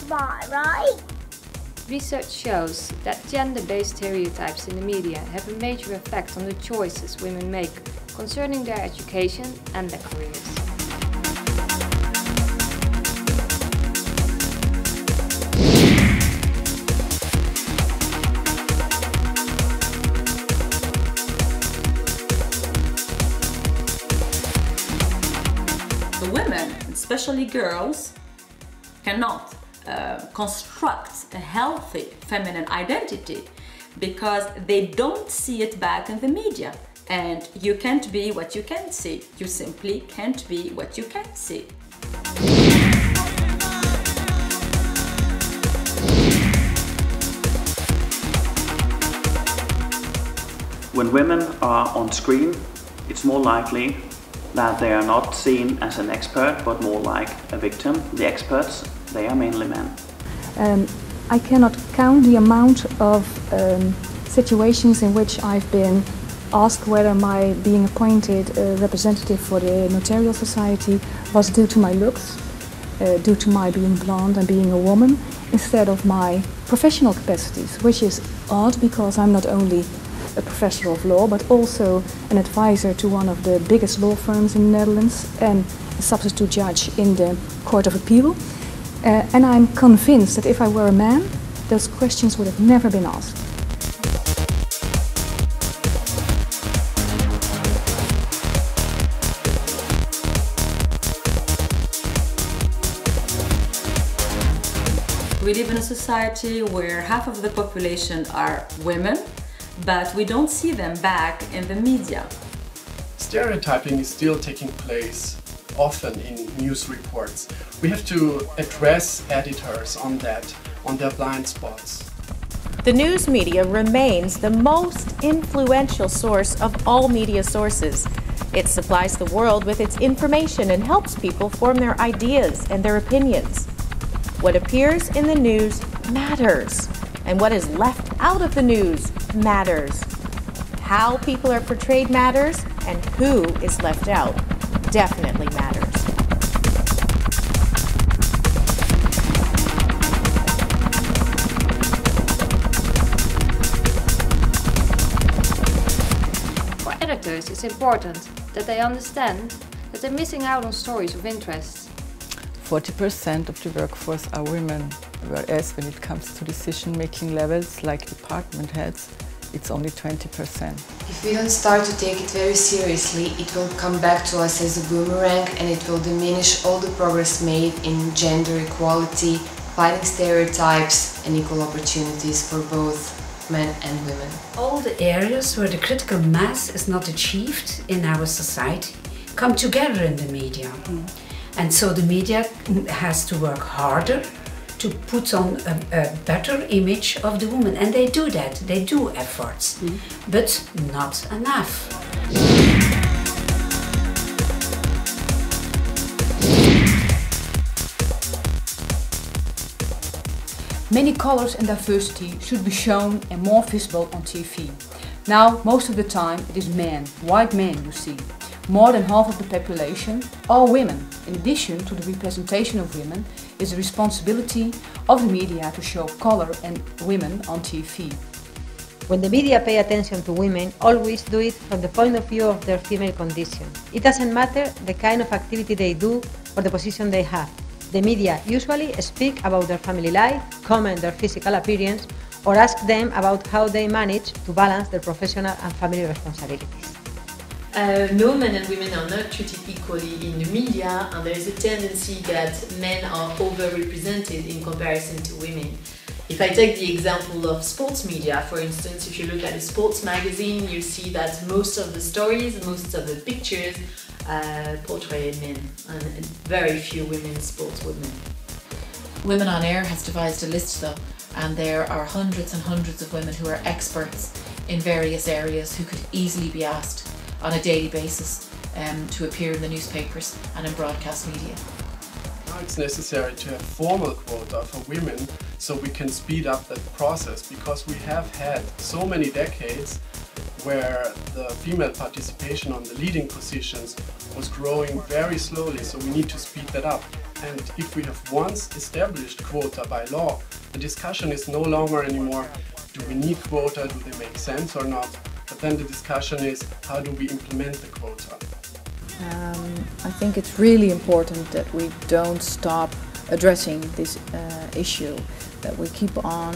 That's right? Research shows that gender-based stereotypes in the media have a major effect on the choices women make concerning their education and their careers. The women, especially girls, cannot construct a healthy feminine identity because they don't see it back in the media. And you can't be what you can't see. You simply can't be what you can't see. When women are on screen, it's more likely that they are not seen as an expert, but more like a victim. The experts, they are mainly men. I cannot count the amount of situations in which I've been asked whether my being appointed representative for the Notarial Society was due to my looks, due to my being blonde and being a woman, instead of my professional capacities, which is odd because I'm not only a professor of law, but also an advisor to one of the biggest law firms in the Netherlands and a substitute judge in the Court of Appeal. And I'm convinced that if I were a man, those questions would have never been asked. We live in a society where half of the population are women, but we don't see them back in the media. Stereotyping is still taking place, often in news reports. We have to address editors on that, on their blind spots. The news media remains the most influential source of all media sources. It supplies the world with its information and helps people form their ideas and their opinions. What appears in the news matters, and what is left out of the news matters. How people are portrayed matters, and who is left out definitely matters. For editors, it's important that they understand that they're missing out on stories of interest. 40% of the workforce are women, whereas when it comes to decision-making levels like department heads, it's only 20%. If we don't start to take it very seriously, it will come back to us as a boomerang and it will diminish all the progress made in gender equality, fighting stereotypes and equal opportunities for both men and women. All the areas where the critical mass is not achieved in our society come together in the media. And so the media has to work harder to put on a better image of the woman. And they do that, they do efforts, but not enough. Many colors and diversity should be shown and more visible on TV. Now, most of the time it is men, white men you see. More than half of the population are women. In addition to the representation of women, it's the responsibility of the media to show color and women on TV. When the media pay attention to women, always do it from the point of view of their female condition. It doesn't matter the kind of activity they do or the position they have. The media usually speak about their family life, comment their physical appearance, or ask them about how they manage to balance their professional and family responsibilities. No, men and women are not treated equally in the media, and there is a tendency that men are overrepresented in comparison to women. If I take the example of sports media, for instance, if you look at a sports magazine, you see that most of the stories, most of the pictures portray men, and very few women sportswomen. Women on Air has devised a list though, and there are hundreds and hundreds of women who are experts in various areas who could easily be asked on a daily basis to appear in the newspapers and in broadcast media. Now it's necessary to have formal quota for women so we can speed up that process, because we have had so many decades where the female participation on the leading positions was growing very slowly, so we need to speed that up. And if we have once established quota by law, the discussion is no longer anymore, do we need quota, do they make sense or not? But then the discussion is, how do we implement the quota? I think it's really important that we don't stop addressing this issue, that we keep on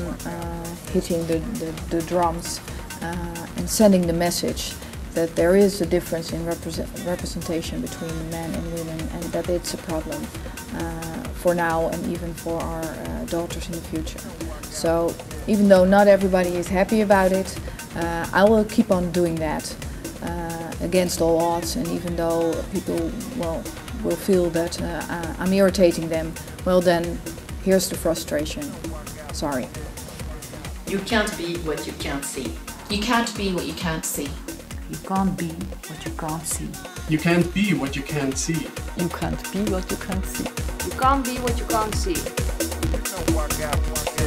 hitting the drums and sending the message that there is a difference in representation between men and women, and that it's a problem for now and even for our daughters in the future. So even though not everybody is happy about it, I will keep on doing that against all odds, and even though people will feel that I'm irritating them, well then, here's the frustration. Sorry. You can't be what you can't see. You can't be what you can't see. You can't be what you can't see. You can't be what you can't see. You can't be what you can't see. You can't be what you can't see. Work out.